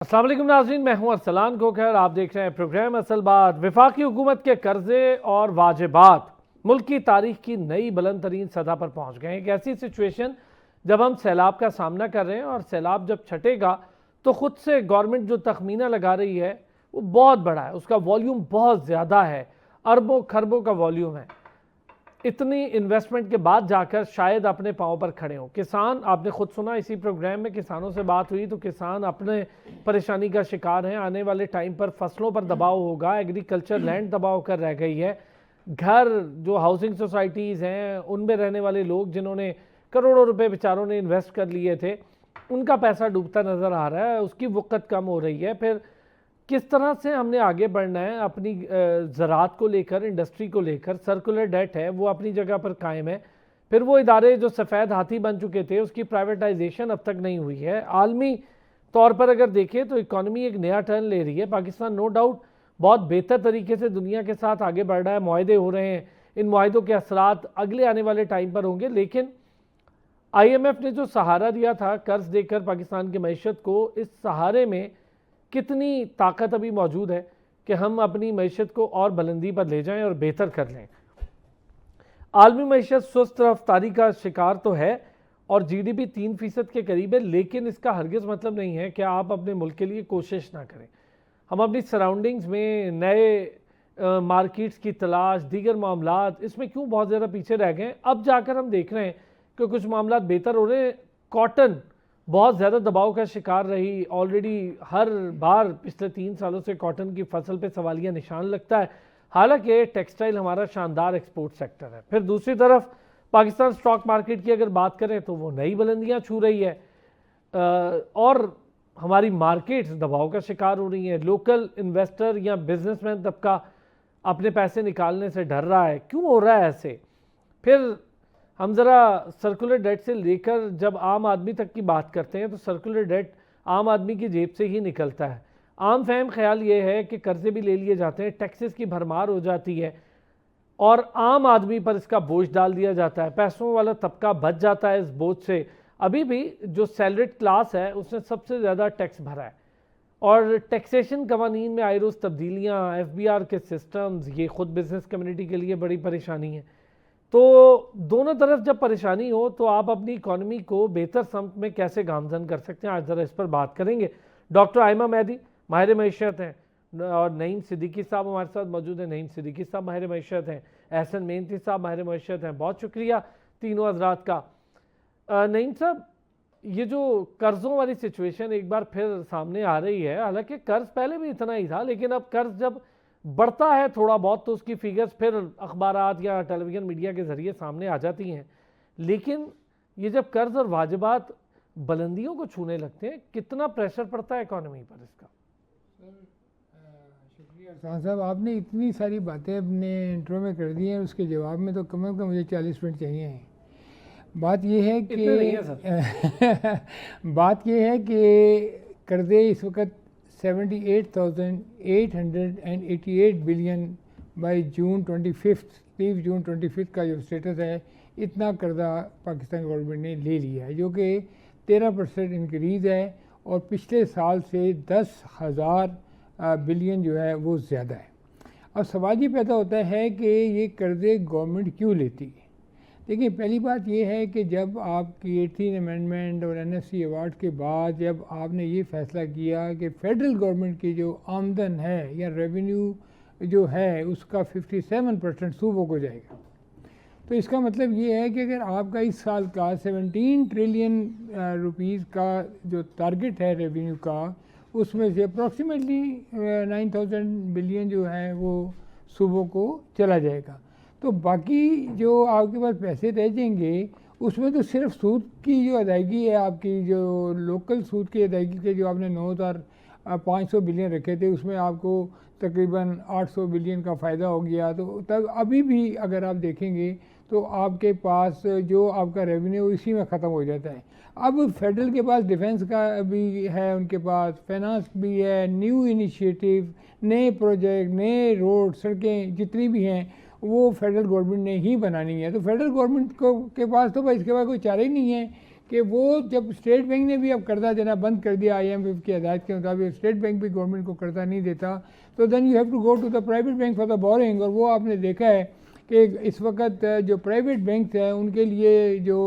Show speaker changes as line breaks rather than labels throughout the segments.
अस्सलाम वालेकुम नाज़रीन, मैं हूं अरसलान खोखर। आप देख रहे हैं प्रोग्राम असल बात। वफाकी हुकूमत के कर्जे और वाजिबात मुल्क की तारीख की नई बुलंद तरीन सतह पर पहुंच गए हैं। एक ऐसी सिचुएशन जब हम सैलाब का सामना कर रहे हैं और सैलाब जब छटेगा तो ख़ुद से गवर्नमेंट जो तखमीना लगा रही है वो बहुत बड़ा है, उसका वॉल्यूम बहुत ज़्यादा है, अरबों खरबों का वॉल्यूम है। इतनी इन्वेस्टमेंट के बाद जाकर शायद अपने पाँव पर खड़े हों। किसान, आपने खुद सुना इसी प्रोग्राम में किसानों से बात हुई तो किसान अपने परेशानी का शिकार हैं। आने वाले टाइम पर फसलों पर दबाव होगा, एग्रीकल्चर लैंड दबाव कर रह गई है। घर जो हाउसिंग सोसाइटीज़ हैं उनमें रहने वाले लोग जिन्होंने करोड़ों रुपए बेचारों ने इन्वेस्ट कर लिए थे, उनका पैसा डूबता नज़र आ रहा है, उसकी वक़्त कम हो रही है। फिर किस तरह से हमने आगे बढ़ना है अपनी ज़राअत को लेकर, इंडस्ट्री को लेकर। सर्कुलर डेट है वो अपनी जगह पर कायम है। फिर वो इदारे जो सफ़ेद हाथी बन चुके थे उसकी प्राइवेटाइजेशन अब तक नहीं हुई है। आलमी तौर पर अगर देखें तो इकॉनमी एक नया टर्न ले रही है। पाकिस्तान नो डाउट बहुत बेहतर तरीके से दुनिया के साथ आगे बढ़ रहा है, मुआहदे हो रहे हैं। इन मुआहदों के असरात अगले आने वाले टाइम पर होंगे, लेकिन IMF ने जो सहारा दिया था कर्ज देकर पाकिस्तान की मईशत को, इस सहारे में कितनी ताकत अभी मौजूद है कि हम अपनी मईशत को और बुलंदी पर ले जाएं और बेहतर कर लें। आलमी मईशत सुस्त रफ्तारी का शिकार तो है और GDP 3% के करीब है, लेकिन इसका हरगिज़ मतलब नहीं है कि आप अपने मुल्क के लिए कोशिश ना करें। हम अपनी सराउंडिंग्स में नए मार्केट्स की तलाश, दीगर मामलात, इसमें क्यों बहुत ज़्यादा पीछे रह गए। अब जाकर हम देख रहे हैं कि कुछ मामलात बेहतर हो रहे हैं। कॉटन बहुत ज़्यादा दबाव का शिकार रही, ऑलरेडी हर बार पिछले 3 सालों से कॉटन की फसल पे सवालिया निशान लगता है। हालांकि टेक्सटाइल हमारा शानदार एक्सपोर्ट सेक्टर है। फिर दूसरी तरफ पाकिस्तान स्टॉक मार्केट की अगर बात करें तो वो नई बुलंदियां छू रही है और हमारी मार्केट्स दबाव का शिकार हो रही हैं। लोकल इन्वेस्टर या बिजनेसमैन तबका अपने पैसे निकालने से डर रहा है। क्यों हो रहा है ऐसे? फिर हम ज़रा सर्कुलर डेट से लेकर जब आम आदमी तक की बात करते हैं तो सर्कुलर डेट आम आदमी की जेब से ही निकलता है। आम फहम ख्याल ये है कि कर्जे भी ले लिए जाते हैं, टैक्सेस की भरमार हो जाती है और आम आदमी पर इसका बोझ डाल दिया जाता है। पैसों वाला तबका बच जाता है इस बोझ से। अभी भी जो सैलरीड क्लास है उसने सबसे ज़्यादा टैक्स भरा है और टैक्सेशन कवानीन में आए रोज़ तब्दीलियाँ, FBR के सिस्टम्स, ये ख़ुद बिज़नेस कम्युनिटी के लिए बड़ी परेशानी है। तो दोनों तरफ जब परेशानी हो तो आप अपनी इकॉनमी को बेहतर समत में कैसे गामजन कर सकते हैं, आज ज़रा इस पर बात करेंगे। डॉक्टर आयमा मेहदी माहिर मईशत हैं और नईम सिद्दीकी साहब हमारे साथ मौजूद हैं। नईम सिद्दीकी साहब माहिर मईशत हैं, एहसन मेहनती साहब माहिर मईशत हैं। बहुत शुक्रिया तीनों हजरात का। नईम साहब, ये जो कर्ज़ों वाली सिचुएशन एक बार फिर सामने आ रही है, हालांकि कर्ज़ पहले भी इतना ही था, लेकिन अब कर्ज़ जब बढ़ता है थोड़ा बहुत तो उसकी फिगर्स फिर अखबारात या टेलीविज़न मीडिया के ज़रिए सामने आ जाती हैं। लेकिन ये जब कर्ज़ और वाजिबात बुलंदियों को छूने लगते हैं, कितना प्रेशर पड़ता है इकॉनमी पर इसका?
शुक्रिया अरसान साहब, आपने इतनी सारी बातें अपने इंट्रो में कर दी हैं, उसके जवाब में तो कम से कम मुझे 40 मिनट चाहिए हैं। बात यह है कि बात यह है कि कर्जे इस वक्त 78,888 बिलियन बाई जून 25 का जो स्टेटस है, इतना कर्जा पाकिस्तान गवर्नमेंट ने ले लिया है, जो कि 13% इंक्रीज़ है और पिछले साल से 10,000 बिलियन जो है वो ज़्यादा है। अब सवाल ये पैदा होता है कि ये कर्ज़े गवर्नमेंट क्यों लेती है। देखिए, पहली बात यह है कि जब आपकी 18 अमेंडमेंट और NFC अवार्ड के बाद जब आपने ये फ़ैसला किया कि फ़ेडरल गवर्नमेंट की जो आमदन है या रेवेन्यू जो है उसका 57% सूबों को जाएगा, तो इसका मतलब ये है कि अगर आपका इस साल का 17 ट्रिलियन रुपीज़ का जो टारगेट है रेवेन्यू का, उसमें से अप्रॉक्सीमेटली 9,000 बिलियन जो है वो सूबों को चला जाएगा। तो बाकी जो आपके पास पैसे रह जाएंगे उसमें तो सिर्फ सूद की जो अदायगी है, आपकी जो लोकल सूद की अदायगी के जो आपने 9,500 बिलियन रखे थे, उसमें आपको तकरीबन 800 बिलियन का फ़ायदा हो गया। तो तब अभी भी अगर आप देखेंगे तो आपके पास जो आपका रेवेन्यू इसी में ख़त्म हो जाता है। अब फेडरल के पास डिफेंस का भी है, उनके पास फाइनेंस भी है, न्यू इनिशिएटिव, नए प्रोजेक्ट, नए रोड, सड़कें जितनी भी हैं वो फेडरल गवर्नमेंट ने ही बनानी है। तो फेडरल गवर्नमेंट को के पास तो भाई इसके बाद कोई चारा ही नहीं है कि वो जब स्टेट बैंक ने भी अब कर्जा देना बंद कर दिया IMF की हदायत के मुताबिक, स्टेट बैंक भी गवर्नमेंट को कर्जा नहीं देता, तो then you have to go to the private bank for the borrowing. और वो आपने देखा है कि इस वक्त जो प्राइवेट बैंक हैं उनके लिए जो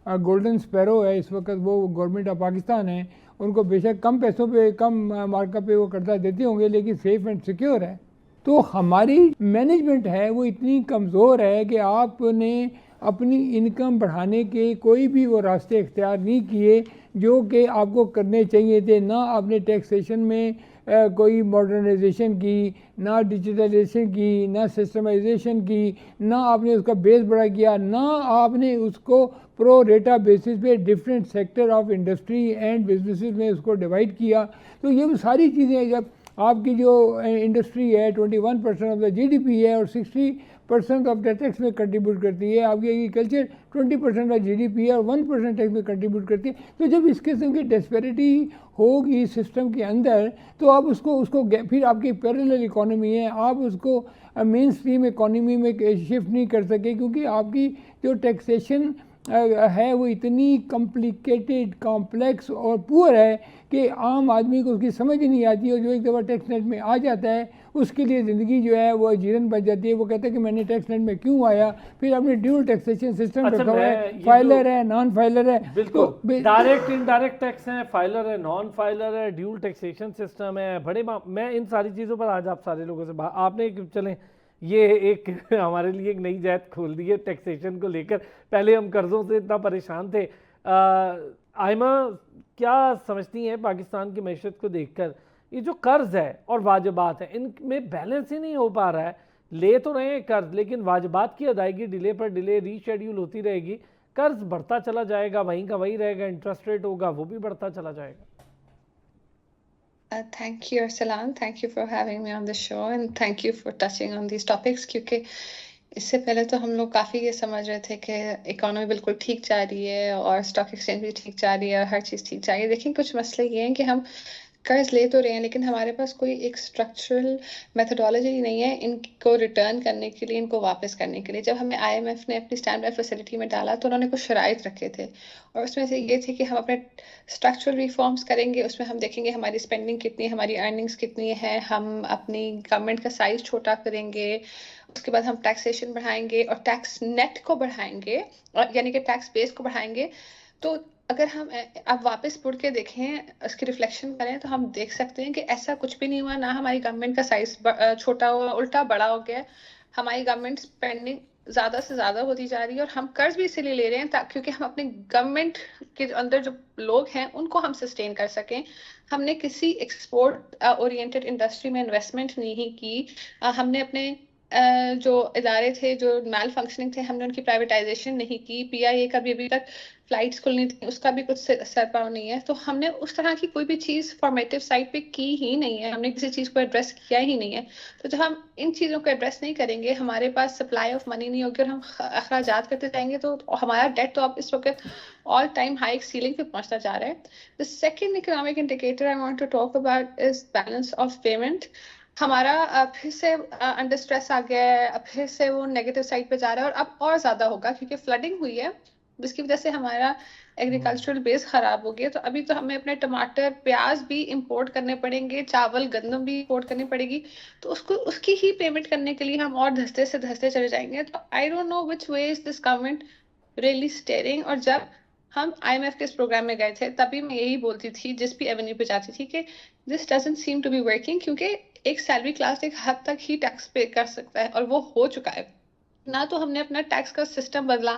गोल्डन स्पैरो है इस वक्त वो गवर्नमेंट ऑफ पाकिस्तान है, उनको बेशक कम पैसों पे कम मार्का पे वो कर्जा देते होंगे लेकिन सेफ एंड सिक्योर है। तो हमारी मैनेजमेंट है वो इतनी कमज़ोर है कि आपने अपनी इनकम बढ़ाने के कोई भी वो रास्ते इख्तियार नहीं किए जो कि आपको करने चाहिए थे। ना आपने टैक्सेशन में कोई मॉडर्नाइजेशन की, ना डिजिटलाइजेशन की, ना सिस्टमाइजेशन की, ना आपने उसका बेस बड़ा किया, ना आपने उसको प्रो रेटा बेसिस पे different sector of industry and businesses में उसको डिवाइड किया। तो ये सारी चीज़ें, जब आपकी जो इंडस्ट्री है 21% ऑफ द GDP है और 60% ऑफ द टैक्स में कंट्रीब्यूट करती है, आपकी एग्रीकल्चर 20% ऑफ GDP है और 1% टैक्स में कंट्रीब्यूट करती है। तो जब इस किस्म की डिस्पैरिटी होगी सिस्टम के अंदर तो आप उसको फिर आपकी पैरेलल इकोनॉमी है, आप उसको मेन स्ट्रीम इकोनॉमी में शिफ्ट नहीं कर सके क्योंकि आपकी जो टैक्सेशन है वो इतनी कॉम्प्लिकेटेड, कॉम्प्लेक्स और पुअर है कि आम आदमी को उसकी समझ ही नहीं आती। और जो एक दफ़ा टैक्स नेट में आ जाता है उसके लिए ज़िंदगी जो है वो जीरन बच जाती है। वो कहता है कि मैंने टैक्स नेट में क्यों आया। फिर आपने ड्यूल टैक्सेशन सिस्टम रखा हुआ है, फाइलर है, नॉन फाइलर है।
बिल्कुल, डायरेक्ट इनडायरेक्ट टैक्स है, फाइलर है, नॉन फाइलर है, ड्यूल टैक्सेशन सिस्टम है, बड़े मैं इन सारी चीज़ों पर आज आप सारे लोगों से आपने चलें ये एक हमारे लिए एक नई जात खोल दी है टैक्सेशन को लेकर। पहले हम कर्ज़ों से इतना परेशान थे। आयमा क्या समझती हैं पाकिस्तान की मैशत को देखकर, ये जो कर्ज़ है और वाजिबात है इनमें बैलेंस ही नहीं हो पा रहा है। ले तो रहे हैं कर्ज़ लेकिन वाजिबात की अदायगी डिले पर डिले, रीशेड्यूल होती रहेगी, कर्ज़ बढ़ता चला जाएगा, वहीं का वहीं रहेगा, इंटरेस्ट रेट होगा वो भी बढ़ता चला जाएगा।
Thank you, Arsalan. Thank you for having me on the show and thank you for touching on these topics क्योंकि इससे पहले तो हम लोग काफ़ी ये समझ रहे थे कि इकोनॉमी बिल्कुल ठीक जा रही है और स्टॉक एक्सचेंज भी ठीक जा रही है और हर चीज़ ठीक जा रही है। लेकिन कुछ मसले ये हैं कि हम कर्ज ले तो रहे हैं लेकिन हमारे पास कोई एक स्ट्रक्चरल मेथोडोलॉजी नहीं है इनको रिटर्न करने के लिए, इनको वापस करने के लिए। जब हमें IMF ने अपनी स्टैंड बाय फैसिलिटी में डाला तो उन्होंने कुछ शराइत रखे थे और उसमें से ये थे कि हम अपने स्ट्रक्चरल रिफॉर्म्स करेंगे, उसमें हम देखेंगे हमारी स्पेंडिंग कितनी है, हमारी अर्निंग्स कितनी है, हम अपनी गवर्नमेंट का साइज छोटा करेंगे, उसके बाद हम टैक्सेशन बढ़ाएंगे और टैक्स नेट को बढ़ाएंगे और यानी कि टैक्स बेस को बढ़ाएंगे। तो अगर हम अब वापस मुड़ के देखें, उसकी रिफ्लेक्शन करें तो हम देख सकते हैं कि ऐसा कुछ भी नहीं हुआ। ना हमारी गवर्नमेंट का साइज छोटा हुआ, उल्टा बड़ा हो गया। हमारी गवर्नमेंट स्पेंडिंग ज़्यादा से ज़्यादा होती जा रही है और हम कर्ज भी इसीलिए ले रहे हैं क्योंकि हम अपने गवर्नमेंट के अंदर जो लोग हैं उनको हम सस्टेन कर सकें। हमने किसी एक्सपोर्ट ओरिएंटेड इंडस्ट्री में इन्वेस्टमेंट नहीं की। हमने अपने जो इदारे थे जो मैल फंक्शनिंग थे हमने उनकी प्राइवेटाइजेशन नहीं की। PIA का भी अभी तक फ्लाइट्स खुलनी थी उसका भी कुछ सरपाव नहीं है। तो हमने उस तरह की कोई भी चीज़ फॉर्मेटिव साइड पे की ही नहीं है, हमने किसी चीज़ को एड्रेस किया ही नहीं है। तो जब हम इन चीज़ों को एड्रेस नहीं करेंगे, हमारे पास सप्लाई ऑफ मनी नहीं होगी और हम अखराजात करते जाएंगे तो हमारा डेट तो अब इस वक्त ऑल टाइम हाई सीलिंग पे पहुंचता जा रहा है। The second economic indicator I want to talk about is balance of payment. हमारा फिर से अंडर स्ट्रेस आ गया है, फिर से वो नेगेटिव साइड पे जा रहा है और अब और ज़्यादा होगा क्योंकि फ्लडिंग हुई है जिसकी वजह से हमारा एग्रीकल्चरल बेस खराब हो गया। तो अभी तो हमें अपने टमाटर, प्याज भी इंपोर्ट करने पड़ेंगे, चावल, गंदम भी इंपोर्ट करनी पड़ेगी। तो उसकी ही पेमेंट करने के लिए हम और धंसते से धंसते चले जाएंगे। तो I don't know which way is this government really steering. और जब हम IMF के इस प्रोग्राम में गए थे तभी मैं यही बोलती थी जिस भी एवेन्यू पे जाती थी कि this doesn't seem to be working क्योंकि एक सैलरी क्लास एक हद तक ही टैक्स पे कर सकता है और वो हो चुका है। ना तो हमने अपना टैक्स का सिस्टम बदला,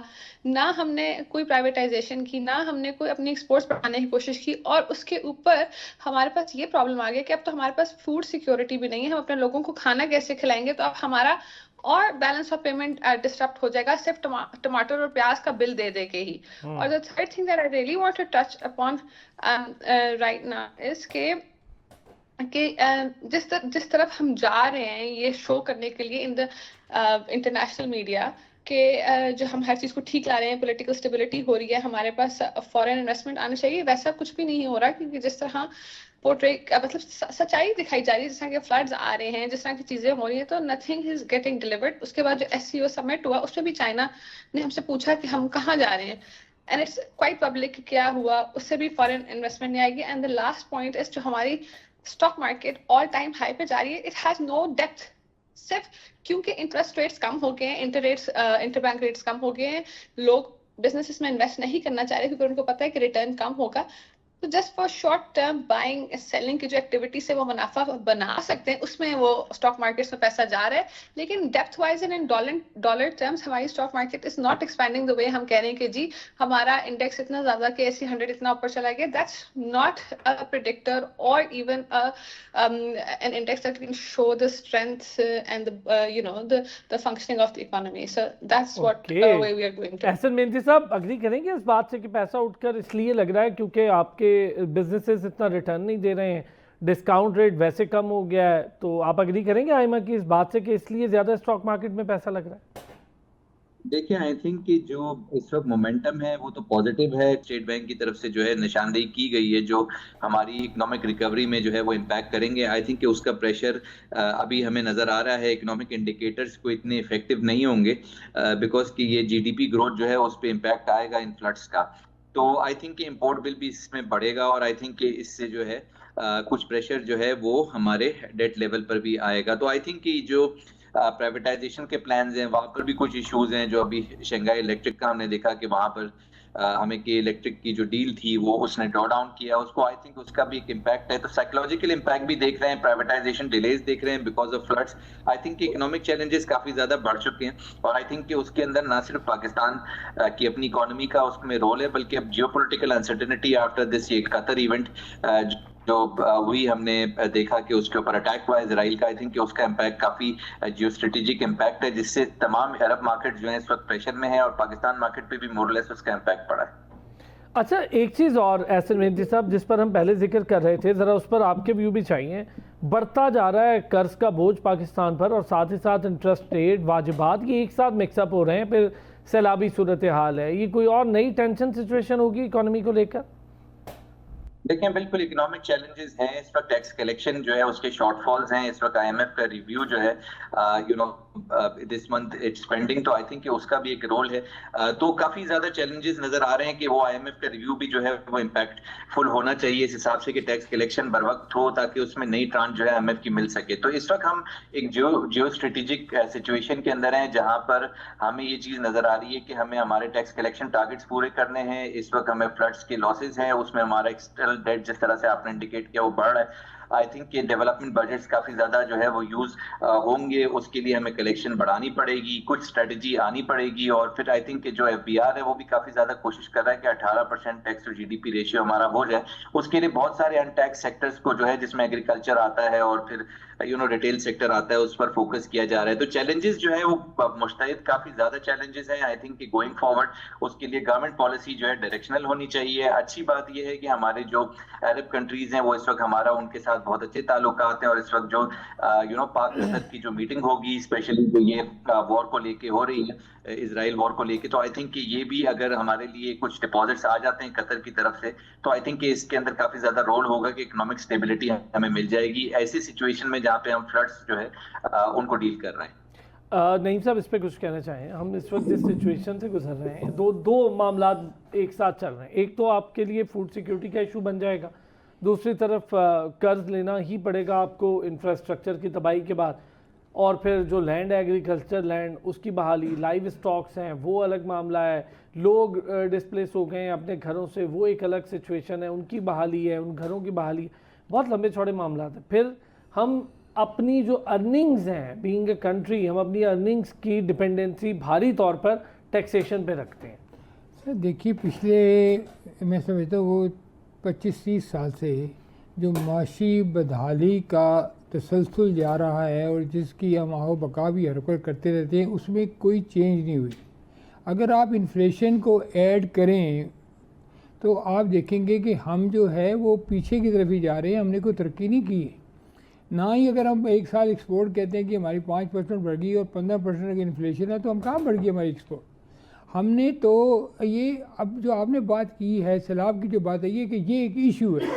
ना हमने कोई प्राइवेटाइजेशन की, ना हमने कोई अपनी एक्सपोर्ट्स बढ़ाने की कोशिश की और उसके ऊपर हमारे पास ये प्रॉब्लम आ गया कि अब तो हमारे पास फूड सिक्योरिटी भी नहीं है। हम अपने लोगों को खाना कैसे खिलाएंगे? तो अब हमारा और बैलेंस ऑफ पेमेंट डिस्टर्ब हो जाएगा सिर्फ टमाटर और प्याज का बिल दे दे के ही। और the third thing that I really want to touch upon right now is कि जिस तरफ हम जा रहे हैं ये शो करने के लिए इन द इंटरनेशनल मीडिया कि जो हम हर चीज़ को ठीक ला रहे हैं, पॉलिटिकल स्टेबिलिटी हो रही है, हमारे पास फॉरेन इन्वेस्टमेंट आना चाहिए, वैसा कुछ भी नहीं हो रहा क्योंकि जिस तरह पोर्ट्रे मतलब सच्चाई दिखाई जा रही है, जिस तरह के फ्लड्स आ रहे हैं, जिस तरह की चीज़ें हो रही है, तो नथिंग इज गेटिंग डिलीवर्ड। उसके बाद जो SCO समिट हुआ उसमें भी चाइना ने हमसे पूछा कि हम कहाँ जा रहे हैं। एंड इट्स क्वाइट पब्लिक क्या हुआ, उससे भी फॉरेन इन्वेस्टमेंट नहीं आएगी. And the last point is जो हमारी stock market all time high पे जा रही है, इट हैज नो डेप्थ. सिर्फ क्योंकि इंटरेस्ट रेट्स कम हो गए हैं, इंटरबैंक रेट्स कम हो गए हैं, लोग बिजनेसेस में इन्वेस्ट नहीं करना चाह रहे क्योंकि उनको पता है कि रिटर्न कम होगा. तो just for short term buying selling की जो एक्टिविटी से वो मुनाफा बना सकते हैं, उसमें वो स्टॉक मार्केट्स में पैसा जा रहा है. लेकिन depth wise and in dollar terms हमारी stock market is not expanding the way हम कह रहे हैं कि जी हमारा इंडेक्स इतना ज्यादा कि ऐसी 100 इतना ऊपर चला गया. दैट्स नॉट अ प्रेडिक्टर और even an index that can show the strength and the functioning of the economy. So that's what way we are going to.
Ehsan Mehdi साहब अग्री करेंगे इस बात से कि पैसा उठकर इसलिए लग रहा है क्योंकि आपके बिजनेसेस इतना रिटर्न नहीं दे रहे हैं, डिस्काउंट रेट वैसे कम हो गया है, तो आप अग्री करेंगे आयमा की इस बात से कि इसलिए ज़्यादा स्टॉक मार्केट में पैसा लग रहा है?
देखिए, आई थिंक कि जो इस वक्त मोमेंटम है वो तो पॉजिटिव है. स्टेट बैंक की तरफ से जो है निशानदेही की गई है जो हमारी इकोनॉमिक रिकवरी में जो है वो इम्पैक्ट करेंगे. आई थिंक कि उसका प्रेशर अभी हमें नज़र आ रहा है. इकोनॉमिक इंडिकेटर्स को इतने इफेक्टिव नहीं होंगे बिकॉज कि ये जीडीपी ग्रोथ जो है उस पर इम्पैक्ट आएगा इन फ्लड्स का. तो आई थिंक कि इम्पोर्ट बिल भी इसमें बढ़ेगा और आई थिंक कि इससे जो है कुछ प्रेशर जो है वो हमारे डेट लेवल पर भी आएगा. तो आई थिंक कि जो प्राइवेटाइजेशन के प्लान्स हैं वहाँ पर भी कुछ इश्यूज हैं. जो अभी शंघाई इलेक्ट्रिक का हमने देखा कि वहाँ पर हमें कि इलेक्ट्रिक की जो डील थी वो उसने ड्रॉ डाउन किया उसको. आई थिंक उसका भी एक इम्पैक्ट है. तो साइकोलॉजिकल इम्पैक्ट भी देख रहे हैं, प्राइवेटाइजेशन डिलेज देख रहे हैं because of floods. I think कि इकोनॉमिक चैलेंजेस काफी ज्यादा बढ़ चुके हैं और आई थिंक कि उसके अंदर ना सिर्फ पाकिस्तान की अपनी इकोनॉमी का उसमें रोल है बल्कि अब जियोपॉलिटिकल अनसर्टेनिटी आफ्टर दिस ये कतर इवेंट जो हुई हमने देखा कि उसके ऊपर अटैक हुआ इजराइल का. आई थिंक कि उसका इम्पैक्ट काफी जियो स्ट्रेटेजिक इम्पैक्ट है जिससे तमाम अरब मार्केट जो है इस वक्त प्रेशर में है और पाकिस्तान मार्केट पे भी मोरलेस उसका इम्पैक्ट पड़ा है.
अच्छा, एक चीज़ और एहसन मेहंदी साहब जिस पर हम पहले जिक्र कर रहे थे, ज़रा उस पर आपके व्यू भी चाहिए. बढ़ता जा रहा है कर्ज का बोझ पाकिस्तान पर और साथ ही साथ इंटरेस्ट रेट वाजिबात ये एक साथ मिक्सअप हो रहे हैं, फिर सैलाबी सूरत हाल है. ये कोई और नई टेंशन सिचुएशन होगी इकोनॉमी को लेकर?
देखिए, बिल्कुल इकोनॉमिक चैलेंजेस हैं इस वक्त. टैक्स कलेक्शन जो है उसके शॉर्टफॉल्स हैं इस वक्त. आईएमएफ का रिव्यू जो है दिस मंथ इट्स पेंडिंग. तो आई थिंक कि उसका भी एक रोल है. तो काफी ज्यादा चैलेंजेस नजर आ रहे हैं कि वो आईएमएफ का रिव्यू भी जो है वो इम्पैक्टफुल होना चाहिए इस हिसाब से कि टैक्स कलेक्शन बर वक्त हो ताकि उसमें नई ट्रांच जो है आईएमएफ की मिल सके. तो इस वक्त हम एक जियो स्ट्रेटेजिक सिचुएशन के अंदर हैं जहां पर हमें ये चीज नजर आ रही है कि हमें हमारे टैक्स कलेक्शन टारगेट्स पूरे करने हैं. इस वक्त हमें फ्लड्स के लॉसेज हैं, उसमें हमारा एक्सटर्नल डेट जिस तरह से आपने इंडिकेट किया वो बढ़ रहा है. आई थिंक कि डेवलपमेंट बजट्स काफी ज्यादा जो है वो यूज होंगे. उसके लिए हमें कलेक्शन बढ़ानी पड़ेगी, कुछ स्ट्रेटजी आनी पड़ेगी. और फिर आई थिंक कि जो एफबीआर है वो भी काफी ज्यादा कोशिश कर रहा है कि 18% टैक्स टू जीडीपी रेशियो हमारा हो जाए. उसके लिए बहुत सारे अनटैक्स सेक्टर्स को जो है जिसमें एग्रीकल्चर आता है और फिर रिटेल सेक्टर आता है उस पर फोकस किया जा रहा है. तो चैलेंजेस जो है वो मुश्तहिद काफी ज्यादा चैलेंजेस हैं. आई थिंक कि गोइंग फॉरवर्ड उसके लिए गवर्नमेंट पॉलिसी जो है डायरेक्शनल होनी चाहिए. अच्छी बात यह है कि हमारे जो अरब कंट्रीज हैं वो इस वक्त हमारा उनके साथ बहुत अच्छे ताल्लुकात हैं और इस वक्त जो पाक कतर की जो मीटिंग होगी स्पेशली जो ये वॉर को लेके हो रही है, इजराइल वॉर को लेके, तो आई थिंक कि ये भी अगर हमारे लिए कुछ डिपॉजिट्स आ जाते हैं कतर की तरफ से तो आई थिंक कि इसके अंदर काफी ज्यादा रोल होगा कि इकोनॉमिक स्टेबिलिटी हमें मिल जाएगी ऐसी सिचुएशन में जहाँ पे हम फ्लड्स जो है उनको डील कर रहे हैं.
नईम साहब इस पे कुछ कहना चाहें? हम इस वक्त जिस सिचुएशन से गुजर रहे हैं, दो मामला एक साथ चल रहे हैं. एक तो आपके लिए फूड सिक्योरिटी का इशू बन जाएगा, दूसरी तरफ कर्ज लेना ही पड़ेगा आपको इंफ्रास्ट्रक्चर की तबाही के बाद, और फिर जो लैंड एग्रीकल्चर लैंड उसकी बहाली, लाइव स्टॉक्स हैं वो अलग मामला है, लोग डिस्प्लेस हो गए हैं अपने घरों से वो एक अलग सिचुएशन है, उनकी बहाली है, उन घरों की बहाली, बहुत लंबे चौड़े मामला हैं. फिर हम अपनी जो अर्निंग्स हैं, बीइंग अ कंट्री, हम अपनी अर्निंग्स की डिपेंडेंसी भारी तौर पर टैक्सेशन पे रखते हैं.
सर देखिए, पिछले मैं समझता हूँ वो 25-30 साल से जो माशी बदहाली का तसलसल जा रहा है और जिसकी हम आओ बका भी हरकत करते रहते हैं उसमें कोई चेंज नहीं हुई. अगर आप इन्फ्लेशन को ऐड करें तो आप देखेंगे कि हम जो है वो पीछे की तरफ ही जा रहे हैं, हमने कोई तरक्की नहीं की है. ना ही अगर हम एक साल एक्सपोर्ट कहते हैं कि हमारी 5% बढ़ गई और 15% अगर इन्फ्लेशन है तो हम कहाँ बढ़ गई हमारी एक्सपोर्ट. हमने तो ये अब जो आपने बात की है सैलाब की जो बात है ये कि ये एक इशू है.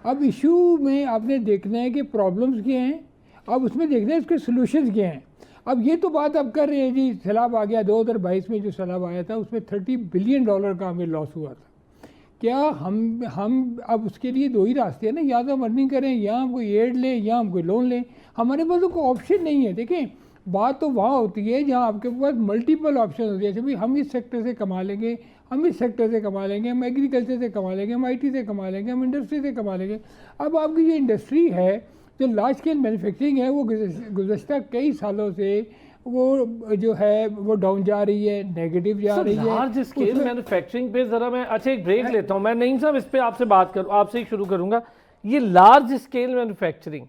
अब इशू में आपने देखना है कि प्रॉब्लम्स क्या हैं, अब उसमें देखना है इसके सॉल्यूशंस क्या हैं. अब ये तो बात आप कर रहे हैं जी, सैलाब आ गया 2022 में, जो सैलाब आया था उसमें $30 बिलियन का हमें लॉस हुआ था। क्या हम अब उसके लिए दो ही रास्ते हैं ना, या तो हम अर्निंग करें, या हम कोई एड लें, या हम कोई लोन लें। हमारे पास तो कोई ऑप्शन नहीं है। देखें, बात तो वहाँ होती है जहाँ आपके पास मल्टीपल ऑप्शन होती है। जैसे भाई हम इस सेक्टर से कमा लेंगे, हम इस सेक्टर से कमा लेंगे, हम एग्रीकल्चर से कमा लेंगे, हम IT से कमा लेंगे, हम इंडस्ट्री से कमा लेंगे। अब आपकी जो इंडस्ट्री है, जो लार्ज स्केल मैन्युफैक्चरिंग है, वो गुज़श्ता कई सालों से वो जो है वो डाउन जा रही है, नेगेटिव जा रही है।
लार्ज स्केल मैन्युफैक्चरिंग पे जरा मैं एक ब्रेक लेता हूँ। मैं नहीं साहब इस पे आपसे बात करूँ, आपसे ही शुरू करूँगा। ये लार्ज स्केल मैन्युफैक्चरिंग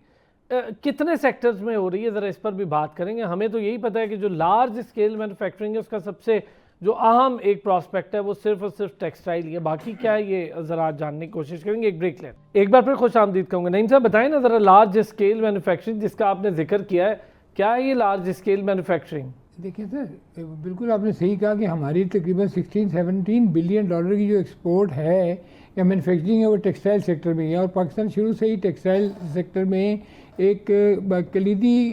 कितने सेक्टर्स में हो रही है, ज़रा इस पर भी बात करेंगे। हमें तो यही पता है कि जो लार्ज स्केल मैन्युफैक्चरिंग है उसका सबसे जो अहम एक प्रॉस्पेक्ट है वो सिर्फ और सिर्फ टेक्सटाइल ही है। बाकी क्या है ये ज़रा जानने की कोशिश करेंगे। एक ब्रेक लें, एक बार फिर खुश आमदीद कहूँगा। नहीं साहब बताएं ना ज़रा, लार्ज स्केल मैन्युफैक्चरिंग जिसका आपने जिक्र किया है, क्या है ये लार्ज स्केल मैन्युफैक्चरिंग?
देखिए सर, बिल्कुल आपने सही कहा कि हमारी तकरीबन 16-17 बिलियन डॉलर की जो एक्सपोर्ट है या मैन्युफैक्चरिंग है वो टेक्सटाइल सेक्टर में है। और पाकिस्तान शुरू से ही टेक्सटाइल सेक्टर में एक कलीदी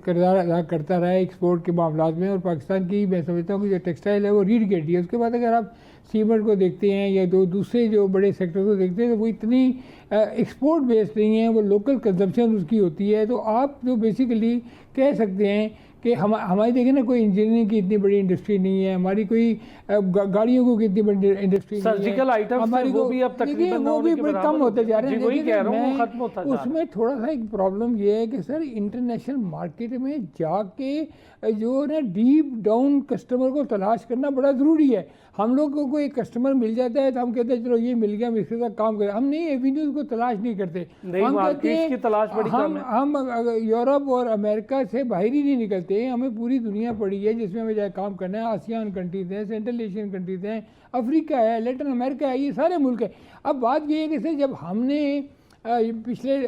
किरदार अदा करता रहा है एक्सपोर्ट के मामलों में। और पाकिस्तान की मैं समझता हूँ कि जो टेक्सटाइल है वो रीढ़ की हड्डी है। उसके बाद अगर आप सीमेंट को देखते हैं या दूसरे जो बड़े सेक्टर को देखते हैं तो वो इतनी एक्सपोर्ट बेस्ड नहीं है, वो लोकल कंजम्पशन उसकी होती है। तो आप जो बेसिकली कह सकते हैं कि हमारी देखें ना, कोई इंजीनियरिंग की इतनी बड़ी इंडस्ट्री नहीं है, हमारी कोई गाड़ियों को इतनी बड़ी इंडस्ट्री नहीं है।
सर्जिकल आइटम्स
हमारी
वो भी अब तकरीबन
वो भी बड़े कम होते जा रहे हैं।
वही कह रहा हूँ, खत्म होता जा रहा है।
उसमें थोड़ा सा एक प्रॉब्लम ये है कि सर इंटरनेशनल मार्केट में जाके जो ना डीप डाउन कस्टमर को तलाश करना बड़ा ज़रूरी है। हम लोग को कोई कस्टमर मिल जाता है तो हम कहते हैं चलो ये मिल गया, हम इसके साथ काम करें। हम नहीं एवेन्यूज़ को तलाश नहीं करते, हम कहते हैं
की तलाश बड़ी कम है।
हम यूरोप और अमेरिका से बाहर ही नहीं निकलते। हमें पूरी दुनिया पड़ी है जिसमें हमें जाए काम करना है। आसियान कंट्रीज़ हैं, सेंट्रल एशियन कंट्रीज़ हैं, अफ्रीका है, लैटिन अमेरिका है, ये सारे मुल्क हैं। अब बात ये है कि सर जब हमने पिछले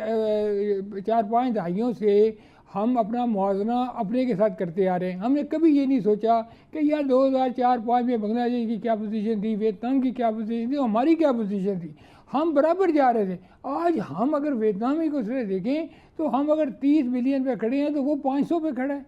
4-5 दहाइयों से हम अपना मुआवजना अपने के साथ करते आ रहे हैं, हमने कभी ये नहीं सोचा कि यार 2004-5 में बांग्लादेश की क्या पोजीशन थी, वियतनाम की क्या पोजीशन थी, हमारी क्या पोजीशन थी। हम बराबर जा रहे थे। आज हम अगर वियतनामी को सिरे देखें तो हम अगर 30 बिलियन पे खड़े हैं तो वो 500 पे खड़ा है।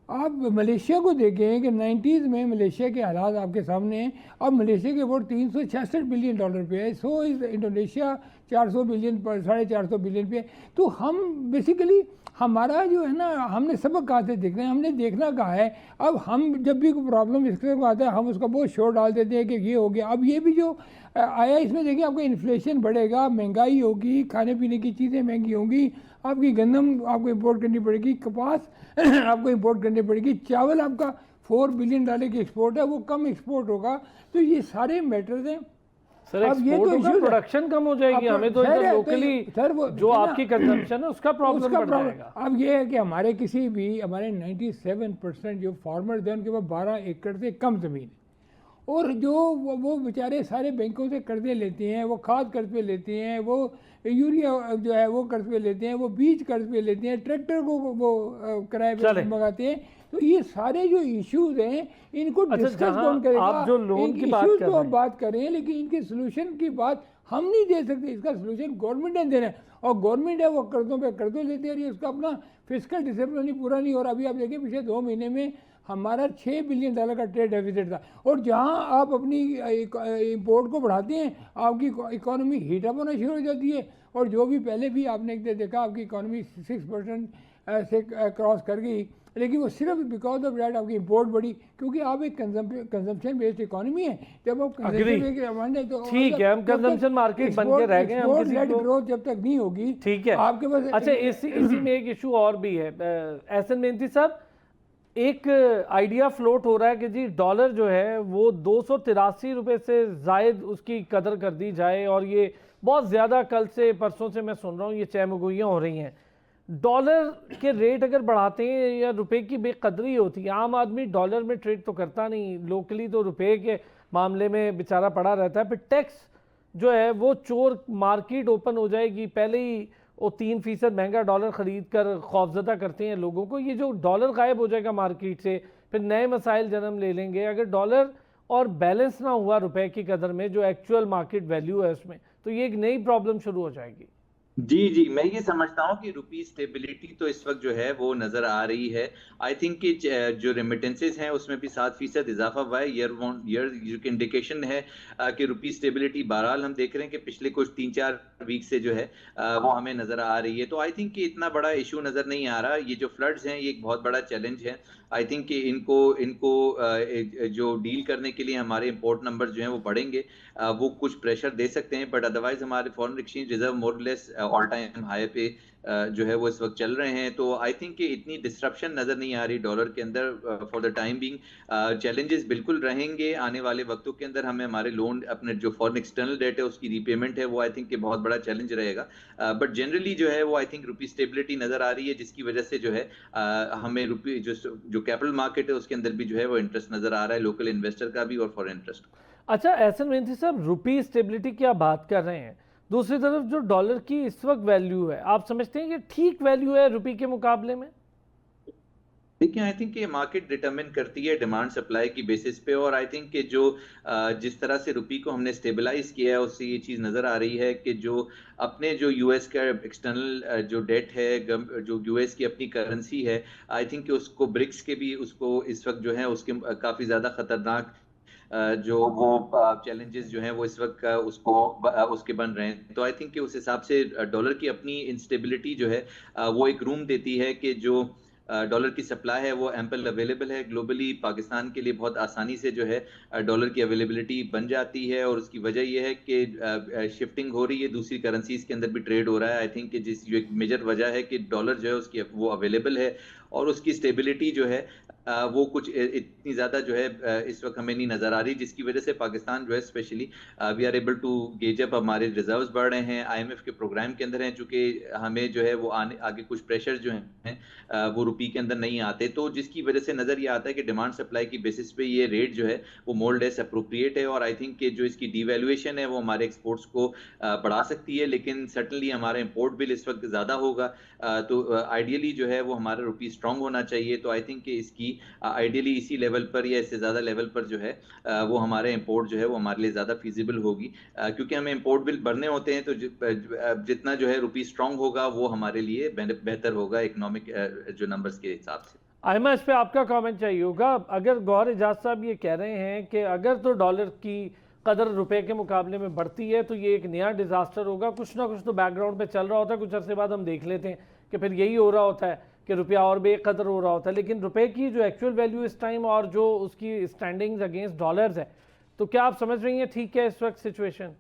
आप मलेशिया को देखें कि 90s में मलेशिया के हालात आपके सामने हैं। अब मलेशिया के वोट $366 बिलियन पे है। सो इस इंडोनेशिया 400 बिलियन पर 450 बिलियन पे। तो हम बेसिकली हमारा जो है ना, हमने सबक कहाँ से देखना है, हमने देखना कहाँ है। अब हम जब भी कोई प्रॉब्लम इसके को आता है हम उसका बहुत शोर डाल देते हैं कि ये हो गया। अब ये भी जो आया इसमें देखिए आपका इन्फ्लेशन बढ़ेगा, महंगाई होगी, खाने पीने की चीज़ें महंगी होंगी, आपकी गंदम आपको इंपोर्ट करनी पड़ेगी, कपास आपको इंपोर्ट करनी पड़ेगी, चावल आपका $4 बिलियन की एक्सपोर्ट है वो कम एक्सपोर्ट होगा। तो ये सारे मैटर्स हैं।
सर एक्सपोर्ट होगा, प्रोडक्शन कम हो जाएगी, हमें तो इधर लोकली जो आपकी कंजम्पशन है उसका प्रॉब्लम बढ़ जाएगा।
अब ये है कि हमारे 97% जो फार्मर्स हैं उनके पास 12 एकड़ से कम ज़मीन है। और जो वो बेचारे सारे बैंकों से कर्जे लेते हैं, वो खाद कर्ज पे लेते हैं, वो यूरिया जो है वो कर्ज पे लेते हैं, वो बीज कर्ज पे लेते हैं, ट्रैक्टर को वो किराए पे मंगाते हैं। तो ये सारे जो इश्यूज हैं इनको डिस्कस कौन करेगा?
आप जो लोन की बात कर रहे हैं,
हम बात करें, लेकिन इनके सोल्यूशन की बात हम नहीं दे सकते। इसका सोल्यूशन गवर्नमेंट ने देना है। और गवर्नमेंट है वो कर्जों पे कर्जों लेती है, उसका अपना फिस्कल डिसिप्लिन पूरा नहीं हो रहा। अभी आप देखिए पिछले 2 महीने में हमारा $6 बिलियन का ट्रेड डेफिसिट था। और जहां आप अपनी इंपोर्ट को बढ़ाते हैं आपकी इकोनॉमी हीट अप होना शुरू हो जाती है। और जो भी पहले भी आपने देखा आपकी इकोनॉमी 6% से क्रॉस कर गई, लेकिन वो सिर्फ बिकॉज ऑफ डैट आपकी इंपोर्ट बढ़ी, क्योंकि आप एक कंजम्पशन बेस्ड इकोनॉमी है। जब आप कंजम्पशन तो
ठीक है, हम कंजम्पशन मार्केट बन के रह गए, हम किसी को
ग्रोथ जब तक नहीं होगी,
ठीक है
आपके पास।
अच्छा, इसी में एक इशू और भी है एहसन मेहनती साहब। एक आइडिया फ्लोट हो रहा है कि जी डॉलर जो है वो 283 रुपये से जायद उसकी कदर कर दी जाए, और ये बहुत ज़्यादा कल से परसों से मैं सुन रहा हूँ ये चहमगोइयाँ हो रही हैं। डॉलर के रेट अगर बढ़ाते हैं या रुपए की बेकदरी होती है, आम आदमी डॉलर में ट्रेड तो करता नहीं, लोकली तो रुपए के मामले में बेचारा पड़ा रहता है। फिर टैक्स जो है वो चोर, मार्केट ओपन हो जाएगी, पहले ही वो 3% महंगा डॉलर ख़रीद कर खौफजदा करते हैं लोगों को। ये जो डॉलर गायब हो जाएगा मार्केट से, फिर नए मसाइल जन्म ले लेंगे। अगर डॉलर और बैलेंस ना हुआ रुपए की कदर में, जो एक्चुअल मार्केट वैल्यू है उसमें, तो ये एक नई प्रॉब्लम शुरू हो जाएगी।
जी, मैं ये समझता हूँ कि रुपी स्टेबिलिटी तो इस वक्त जो है वो नज़र आ रही है। आई थिंक कि जो रेमिटेंसेस हैं उसमें भी 7% इजाफा हुआ है ईयर ऑन ईयर, जो कि इंडिकेशन है कि रुपी स्टेबिलिटी बहरहाल हम देख रहे हैं कि पिछले कुछ 3-4 वीक से जो है वो हमें नज़र आ रही है। तो आई थिंक कि इतना बड़ा इशू नज़र नहीं आ रहा। ये जो फ्लड्स हैं ये एक बहुत बड़ा चैलेंज है। आई थिंक कि इनको इनको जो डील करने के लिए हमारे इंपोर्ट नंबर जो हैं वो बढ़ेंगे, वो कुछ प्रेशर दे सकते हैं, बट अदरवाइज हमारे foreign exchange reserve more less all time high पे जो है वो इस वक्त चल रहे हैं। तो आई थिंक कि इतनी डिस्ट्रप्शन नजर नहीं आ रही डॉलर के अंदर for the time being. Challenges बिल्कुल रहेंगे आने वाले वक्तों के अंदर। हमें हमारे लोन, अपने जो फॉरेन एक्सटर्नल डेट है उसकी रीपेमेंट है, वो आई थिंक कि बहुत बड़ा चैलेंज रहेगा। बट जनरली जो है वो आई थिंक रुपी स्टेबिलिटी नजर आ रही है, जिसकी वजह से जो है हमें रुपी जो कैपिटल मार्केट है उसके अंदर भी जो है वो इंटरेस्ट नजर आ रहा है, लोकल इन्वेस्टर का भी और फॉरेन इंटरेस्ट।
अच्छा, एहसन मेहंदी साहब, रुपी स्टेबिलिटी की आप बात कर रहे हैं, दूसरी तरफ जो डॉलर की इस वक्त वैल्यू है, आप समझते हैं कि ठीक वैल्यू है रुपी के मुकाबले में?
देखिए, आई थिंक ये मार्केट डिटरमिन करती है डिमांड सप्लाई की बेसिस पे, और आई थिंक कि जो जिस तरह से रुपी को हमने स्टेबलाइज किया है उससे ये चीज़ नज़र आ रही है कि जो यूएस का एक्सटर्नल जो डेट है, जो यूएस की अपनी करेंसी है, आई थिंक कि उसको ब्रिक्स के भी उसको इस वक्त जो है उसके काफ़ी ज़्यादा खतरनाक जो वो चैलेंजेस जो हैं वो इस वक्त उसके बन रहे हैं। तो आई थिंक कि उस हिसाब से डॉलर की अपनी इंस्टेबिलिटी जो है वो एक रूम देती है कि जो डॉलर की सप्लाई है वो एम्पल अवेलेबल है ग्लोबली। पाकिस्तान के लिए बहुत आसानी से जो है डॉलर की अवेलेबिलिटी बन जाती है, और उसकी वजह यह है कि शिफ्टिंग हो रही है, दूसरी करेंसीज के अंदर भी ट्रेड हो रहा है। आई थिंक कि जो एक मेजर वजह है कि डॉलर जो है उसकी वो अवेलेबल है, और उसकी स्टेबिलिटी जो है वो कुछ इतनी ज़्यादा जो है इस वक्त हमें नहीं नज़र आ रही, जिसकी वजह से पाकिस्तान जो है specially we are able to gauge up. हमारे रिजर्व्स बढ़ रहे हैं, आईएमएफ के प्रोग्राम के अंदर हैं, चूंकि हमें जो है वो आगे कुछ प्रेशर जो हैं वो रुपी के अंदर नहीं आते, तो जिसकी वजह से नज़र ये आता है कि डिमांड सप्लाई की बेसिस पे ये रेट जो है वो मोर लेस अप्रोप्रिएट है। और आई थिंक कि जो इसकी डीवैल्यूएशन है वो हमारे एक्सपोर्ट्स को बढ़ा सकती है, लेकिन सर्टनली हमारा इंपोर्ट बिल इस वक्त ज़्यादा होगा। तो आइडियली जो है वो हमारा रुपी स्ट्रांग होना चाहिए। तो आई थिंक कि इसकी आइडियली इसी लेवल पर या इससे ज़्यादा लेवल पर जो है वो हमारे इंपोर्ट जो है वो हमारे लिए ज़्यादा फीजिबल होगी, क्योंकि हमें इंपोर्ट बिल भरने होते हैं। तो जितना जो है रुपी स्ट्रांग होगा वो हमारे लिए बेहतर होगा इकोनॉमिक जो नंबर्स के हिसाब से।
आयमा, इस पे आपका कमेंट चाहिए होगा। अगर गौहर एजाज साहब ये कह रहे हैं कि अगर तो डॉलर की कदर रुपए के मुकाबले में बढ़ती है तो ये एक नया डिजास्टर होगा, कुछ ना कुछ तो बैकग्राउंड पे चल रहा होता है, कुछ अरसे बाद हम देख लेते हैं कि फिर यही हो रहा होता है कि रुपया और बेकदर हो रहा होता है। लेकिन रुपए की जो एक्चुअल वैल्यू इस टाइम और जो उसकी स्टैंडिंग्स अगेंस्ट डॉलर्स है, तो क्या आप समझ रही हैं ठीक है इस वक्त सिचुएशन?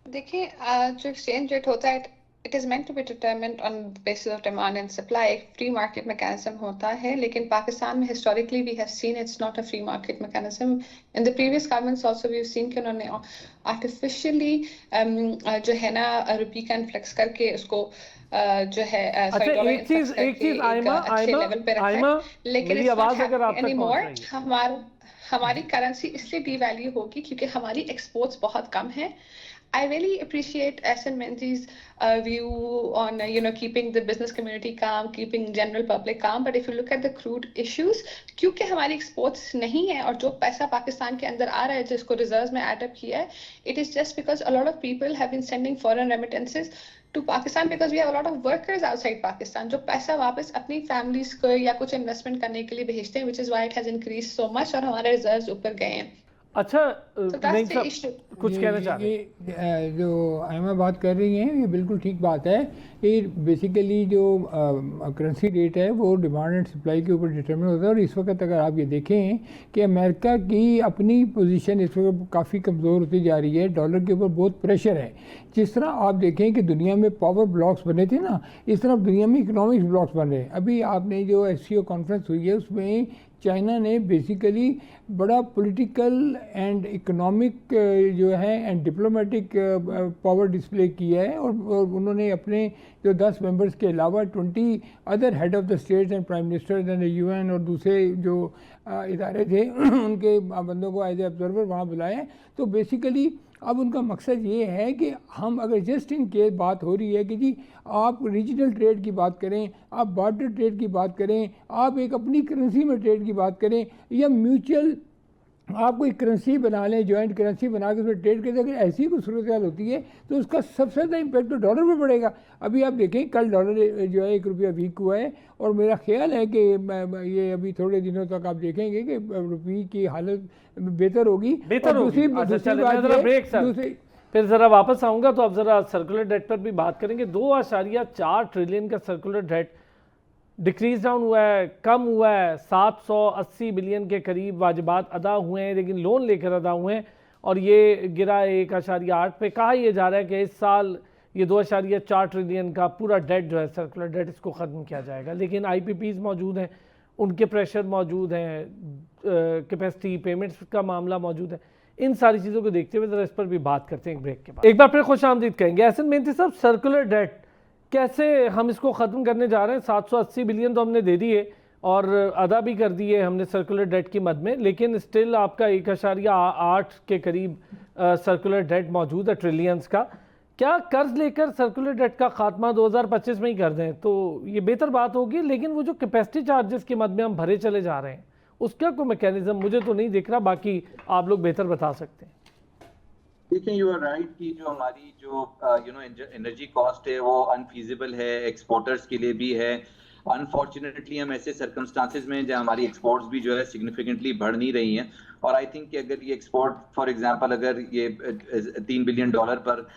देखिए, जो एक्सचेंज रेट होता है it is meant to be determined on basis of demand and supply. एक फ्री मार्केट मैकेनिज्म होता है, लेकिन पाकिस्तान में historically we have seen it's not a free market mechanism. In the previous governments also we have seen कि उन्होंने artificially जो है ना रुपी का इन्फ्लेक्स करके उसको जो है
अच्छा, एक चीज आयमा,
लेकिन
मेरी आवाज अगर आप तक पहुंच रही है।
हमारी करेंसी इसलिए डीवैल्यू होगी क्योंकि हमारी एक्सपोर्ट्स बहुत कम है। I really appreciate Ahsan Menzi's view on keeping the business community calm, keeping general public calm. But if you look at the crude issues, क्योंकि हमारी exports नहीं है और जो पैसा पाकिस्तान के अंदर आ रहा है जिसको reserves में add up किया है, it is just because a lot of people have been sending foreign remittances to Pakistan because we have a lot of workers outside Pakistan जो पैसा वापस अपनी families को या कुछ investment करने के लिए भेजते हैं, which is why it has increased so much और हमारे reserves ऊपर गए हैं।
अच्छा, नहीं साहब कुछ कहना चाह रहे हैं?
जो आयमा बात कर रही हैं ये बिल्कुल ठीक बात है। ये बेसिकली जो करेंसी रेट है वो डिमांड एंड सप्लाई के ऊपर डिटरमिन होता है। और इस वक्त अगर आप ये देखें कि अमेरिका की अपनी पोजीशन इस वक्त काफ़ी कमज़ोर होती जा रही है, डॉलर के ऊपर बहुत प्रेशर है। जिस तरह आप देखें कि दुनिया में पावर ब्लॉक्स बने थे ना, इस तरह दुनिया में इकोनॉमिक्स ब्लॉक्स बन रहे हैं। अभी आपने जो SCO कॉन्फ्रेंस हुई है उसमें चाइना ने बेसिकली बड़ा पॉलिटिकल एंड इकोनॉमिक जो है एंड डिप्लोमेटिक पावर डिस्प्ले किया है, और उन्होंने अपने जो 10 मेंबर्स के अलावा 20 other head of the states and prime ministers and UN और दूसरे जो इदारे थे उनके बंदों को एज ए ऑब्जर्वर वहाँ बुलाए। तो बेसिकली अब उनका मकसद ये है कि हम अगर जस्ट इन केस बात हो रही है कि जी आप रीजनल ट्रेड की बात करें, आप बार्टर ट्रेड की बात करें, आप एक अपनी करेंसी में ट्रेड की बात करें, या म्यूचुअल आप कोई करेंसी बना लें, जॉइंट करेंसी बना के उसमें ट्रेड करें, अगर ऐसी कोई सूरत हाल होती है तो उसका सबसे ज़्यादा इम्पैक्ट तो डॉलर पे पड़ेगा। अभी आप देखें कल डॉलर जो है 1 रुपया वीक हुआ है, और मेरा ख्याल है कि ये अभी थोड़े दिनों तक आप देखेंगे कि रुपये की हालत बेहतर होगी।
बेहतर
और
होगी। अच्छा,
दूसरी
चलें,
बात
मैं जरा
ये-
ब्रेक सर,
दूसरी
फिर ज़रा वापस आऊँगा। तो अब ज़रा सर्कुलर डेट पर भी बात करेंगे। 2.4 ट्रिलियन का सर्कुलर डेट डिक्रीज डाउन हुआ है, कम हुआ है। 780 बिलियन के करीब वाजिबात अदा हुए हैं, लेकिन लोन लेकर अदा हुए हैं, और ये गिरा 1.8 पे। कहा यह जा रहा है कि इस साल ये 2.4 ट्रिलियन का पूरा डेट जो है सर्कुलर डेट, इसको ख़त्म किया जाएगा। लेकिन IPPs मौजूद हैं, उनके प्रेशर मौजूद हैं, कैपेसिटी पेमेंट्स का मामला मौजूद है। इन सारी चीज़ों को देखते हुए ज़रा इस पर भी बात करते हैं एक ब्रेक के बाद। एक बार फिर खुश आमदीद कहेंगे। एहसन मेहंती साहब, सर्कुलर डेट कैसे हम इसको ख़त्म करने जा रहे हैं? 780 बिलियन तो हमने दे दिए और अदा भी कर दिए हमने सर्कुलर डेट की मद में, लेकिन स्टिल आपका 1.8 के करीब सर्कुलर डेट मौजूद है ट्रिलियंस का। क्या कर्ज लेकर सर्कुलर डेट का खात्मा 2025 में ही कर दें तो ये बेहतर बात होगी? लेकिन वो जो कैपेसिटी चार्जेस की मद में हम भरे चले जा रहे हैं, उसका कोई मैकेनिज्म मुझे तो नहीं दिख रहा, बाकी आप लोग बेहतर बता सकते हैं।
देखिए, यू आर राइट कि जो हमारी जो एनर्जी कॉस्ट है वो अनफीजिबल है, एक्सपोर्टर्स के लिए भी है। अनफॉर्चुनेटली हम ऐसे सर्कमस्टांसेस में जहाँ हमारी एक्सपोर्ट्स भी जो है सिग्निफिकेंटली बढ़ नहीं रही हैं, और आई थिंक कि अगर ये एक्सपोर्ट फॉर एग्जांपल अगर ये $3 बिलियन पर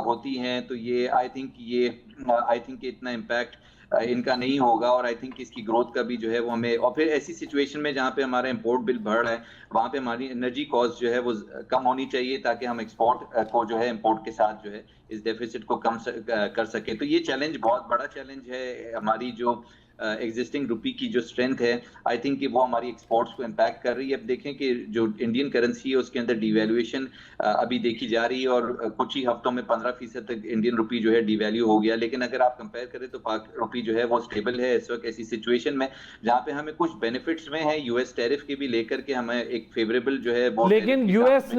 होती हैं तो ये आई थिंक इतना इम्पैक्ट इनका नहीं होगा, और आई थिंक इसकी ग्रोथ का भी जो है वो हमें, और फिर ऐसी सिचुएशन में जहाँ पे हमारा इंपोर्ट बिल बढ़ रहा है वहाँ पे हमारी एनर्जी कॉस्ट जो है वो कम होनी चाहिए, ताकि हम एक्सपोर्ट को जो है इंपोर्ट के साथ जो है इस डेफिसिट को कम कर सके। तो ये चैलेंज बहुत बड़ा चैलेंज है। हमारी जो एग्जिस्टिंग रुपी की जो स्ट्रेंथ है, आई थिंक कि वो हमारी एक्सपोर्ट्स को इम्पैक्ट कर रही है। अब देखें कि जो इंडियन करेंसी है उसके अंदर डिवैल्यूएशन अभी देखी जा रही है, और कुछ ही हफ्तों में 15% तक इंडियन रुपी जो है डिवैल्यू हो गया। लेकिन अगर आप कंपेयर करें तो पाक रुपी जो है वो स्टेबल है इस वक्त ऐसी सिचुएशन में जहाँ पे हमें कुछ बेनिफिट्स में है यूएस टैरिफ के भी लेकर के हमें एक फेवरेबल जो है वो।
लेकिन यूएस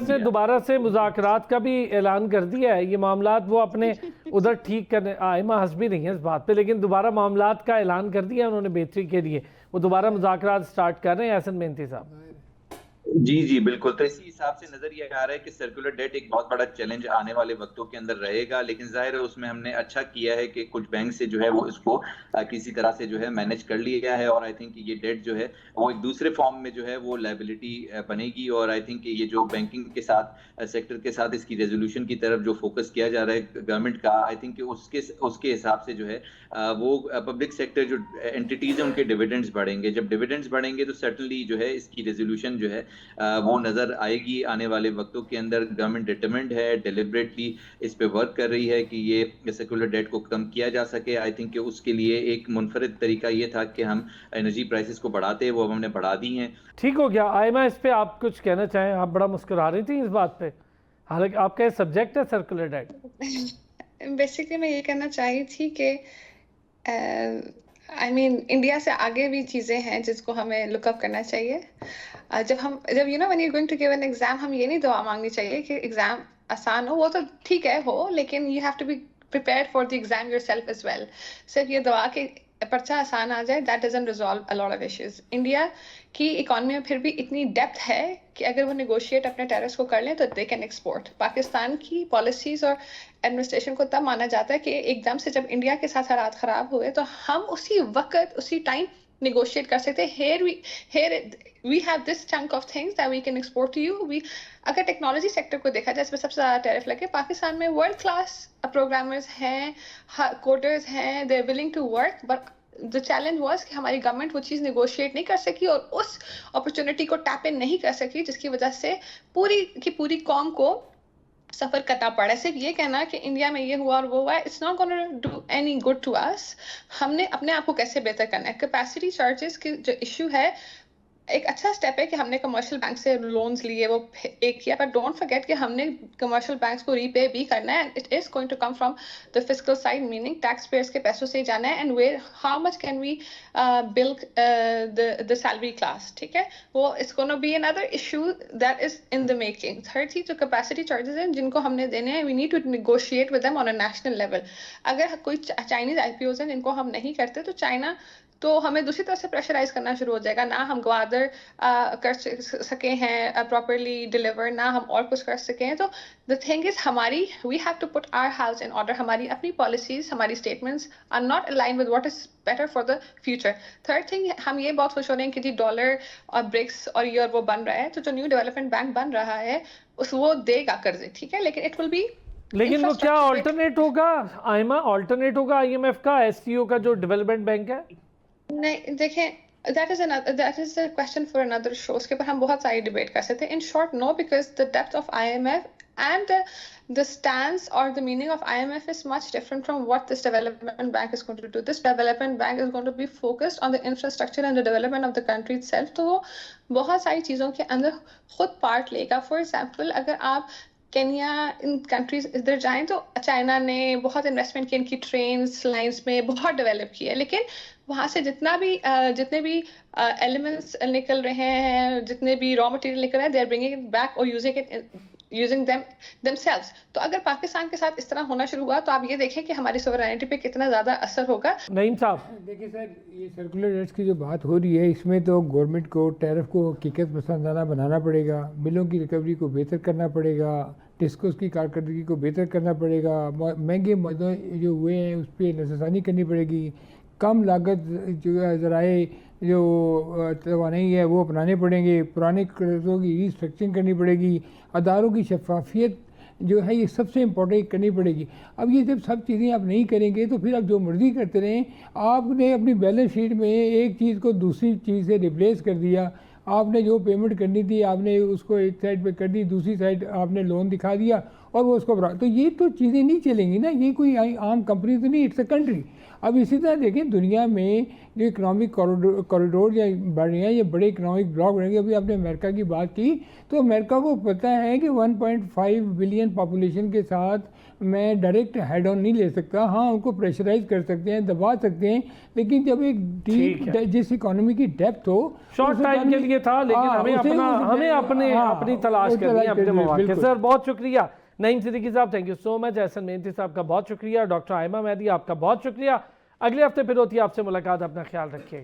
ने दोबारा से मुज़ाकरात का भी ऐलान कर दिया है। ये मामलात वो अपने उधर ठीक करने, आयमा हंस भी नहीं है इस बात पे, लेकिन दोबारा मामलात का ऐलान कर दिया उन्होंने बेहतरी के लिए, वो दोबारा मुज़ाकरात स्टार्ट कर रहे हैं। एहसन मेहंती साहब।
जी बिल्कुल। तो इसी हिसाब से नजर ये आ रहा है कि सर्कुलर डेट एक बहुत बड़ा चैलेंज आने वाले वक्तों के अंदर रहेगा, लेकिन जाहिर है उसमें हमने अच्छा किया है कि कुछ बैंक से जो है वो इसको किसी तरह से जो है मैनेज कर लिया है, और आई थिंक ये डेट जो है वो एक दूसरे फॉर्म में जो है वो लायबिलिटी बनेगी, और आई थिंक ये जो बैंकिंग के साथ सेक्टर के साथ इसकी रेजोल्यूशन की तरफ जो फोकस किया जा रहा है गवर्नमेंट का, आई थिंक उसके हिसाब से जो है वो पब्लिक सेक्टर जो एंटिटीज है उनके डिविडेंड्स बढ़ेंगे। जब डिविडेंड्स बढ़ेंगे तो सर्टनली जो है इसकी रेजोल्यूशन जो है वो नजर आएगी आने वाले वक्तों के अंदर। गवर्नमेंट डिटरमिन्ड है, डिलिबरेटली इस पे वर्क कर रही है कि ये सर्कुलर डेट को कम किया जा सके। आई थिंक कि उसके लिए एक मुनफरिद तरीका ये था कि हम एनर्जी प्राइसेस को बढ़ाते हैं, वो हमने बढ़ा दी हैं।
ठीक हो गया। आयमा, इस पे आप कुछ कहना चाहें? आप बड़ा मुस्कुरा रही थी इस बात पे, हालांकि आपका सब्जेक्ट है सर्कुलर डेट।
बेसिकली मैं ये कहना चाही थी कि इंडिया से आगे भी चीज़ें हैं जिसको हमें लुकअप करना चाहिए। जब when you going to give an exam, हम ये नहीं दुआ मांगनी चाहिए कि एग्जाम आसान हो, वो तो ठीक है हो, लेकिन you have to be prepared for the exam yourself as well. सिर्फ ये दुआ कि पर्चा आसान आ जाए, that doesn't resolve a lot of issues. India की इकोनॉमी में फिर भी इतनी डेप्थ है कि अगर वो नेगोशिएट अपने टेरिफ्स को कर लें तो दे कैन एक्सपोर्ट। पाकिस्तान की पॉलिसीज और एडमिनिस्ट्रेशन को तब माना जाता है कि एकदम से जब इंडिया के साथ हालात खराब हुए तो हम उसी वक्त उसी टाइम negotiate कर सकते हैं। here we have this chunk of things that we can export to you। अगर टेक्नोलॉजी सेक्टर को देखा जाए इसमें सबसे ज़्यादा टैरिफ लगे, पाकिस्तान में वर्ल्ड क्लास प्रोग्रामर्स हैं, कोडर्स हैं, they are willing to work, but the challenge was कि हमारी गवर्नमेंट वो चीज़ नेगोशिएट नहीं कर सकी और उस अपॉर्चुनिटी को टैप इन नहीं कर सकी, जिसकी वजह से पूरी की पूरी कौम को सफर करना पड़ा। सिर्फ ये कहना कि इंडिया में ये हुआ और वो हुआ, it's not gonna do any good to us. हमने अपने आप को कैसे बेहतर करना है। कैपेसिटी चार्जेस की जो इशू है, एक अच्छा स्टेप है कि हमने कमर्शियल बैंक से लोन्स लिए, वो एक किया, पर डोंट फॉरगेट कि हमने कमर्शियल बैंक्स को रीपे भी करना है। It is going to come from the fiscal side, meaning tax payers के पैसों से ही जाना है। And where how much can we build the salary class, ठीक है, वो it's gonna be another issue that is in the making. Third चीज, जो कैपेसिटी चार्जेस हैं जिनको हमने देने हैं, we need to negotiate with them on a national level. अगर कोई चाइनीज आईपीओज हैं जिनको हम नहीं करते तो चाइना तो हमें दूसरी तरफ से प्रेशराइज करना शुरू हो जाएगा, ना हम ग्वादर कर सके हैं प्रॉपरली डिलीवर, ना हम और कुछ कर सके हैं। तो द थिंग इज हमारी we have to put our house in order. हमारी अपनी पॉलिसीज, हमारी statements are not align with what is better for the future. Third thing, हम ये बहुत खुश हो रहे हैं कि जी डॉलर और ब्रिक्स और ये और वो बन रहा है, तो जो न्यू डेवलपमेंट बैंक बन रहा है उस वो देगा कर्जे, ठीक है, लेकिन इट विल बी,
लेकिन वो क्या ऑल्टरनेट होगा आयमा, ऑल्टरनेट होगा आईएमएफ का, एससीओ का जो डेवलपमेंट बैंक है?
नहीं देखें, that is a question for another show, उसके ऊपर हम बहुत सारी डिबेट कर सकते हैं। In short, no, because the depth of IMF and the stance or the meaning of IMF is much different from what this development bank is going to do. This development bank is going to be focused on the infrastructure and the development of the country itself. तो वो बहुत सारी चीज़ों के अंदर खुद part लेगा। For example, अगर आप केन्या इन कंट्रीज इधर जाएं तो चाइना ने बहुत इन्वेस्टमेंट की इनकी ट्रेन्स लाइंस में बहुत डेवलप की है, लेकिन वहाँ से जितने भी एलिमेंट्स निकल रहे हैं, जितने भी रॉ मटेरियल निकल रहे हैं, they are bringing it back और यूजिंग देम themselves। तो अगर पाकिस्तान के साथ इस तरह होना शुरू हुआ तो आप ये देखें कि हमारी सोवरेनिटी पे कितना ज़्यादा असर होगा।
नईम साहब,
देखिए सर, ये सर्कुलर रेट्स की जो बात हो रही है, इसमें तो गवर्नमेंट को टैरिफ को हकीकत पसंदाना बनाना पड़ेगा, मिलों की रिकवरी को बेहतर करना पड़ेगा, टिस्कोस की कारकर्दगी को बेहतर करना पड़ेगा, महंगे मदों जो हुए हैं उस पर नज़रसानी करनी पड़ेगी, कम लागत जो ज़राए जो तवानाई है वो अपनाने पड़ेंगे, पुराने कर्ज़ों की रीस्ट्रक्चरिंग करनी पड़ेगी, अदारों की शफाफियत जो है ये सबसे इम्पोर्टेंट करनी पड़ेगी। अब ये जब सब चीज़ें आप नहीं करेंगे तो फिर आप जो मर्ज़ी करते रहें। आपने अपनी बैलेंस शीट में एक चीज़ को दूसरी चीज़ से रिप्लेस कर दिया, आपने जो पेमेंट करनी थी आपने उसको एक साइड पे कर दी, दूसरी साइड आपने लोन दिखा दिया और वो उसको तो ये तो चीज़ें नहीं चलेंगी ना, ये कोई आम कंपनी तो नहीं, इट्स अ कंट्री। अब इसी तरह देखें दुनिया में जो इकनॉमिक कॉरिडोर या बढ़ रहे हैं, ये बड़े इकनॉमिक ब्लॉक बढ़ेंगे। अभी आपने अमेरिका की बात की, तो अमेरिका को पता है कि 1.5 बिलियन पॉपुलेशन के साथ मैं डायरेक्ट हेड ऑन नहीं ले सकता। हाँ, उनको प्रेशराइज कर सकते हैं, दबा सकते हैं, लेकिन जब एक डीप जिस इकोनॉमी की डेप्थ हो,
शॉर्ट टाइम के लिए था, लेकिन हमें अपनी तलाश करनी है, अपने मौके। सर बहुत शुक्रिया। नईम सिद्दीकी साहब, thank you so much. Ehsan मेहनती साहब का बहुत शुक्रिया। डॉक्टर आयमा मेहदी आपका बहुत शुक्रिया। अगले हफ्ते फिर होती है आपसे मुलाकात, अपना ख्याल रखिएगा।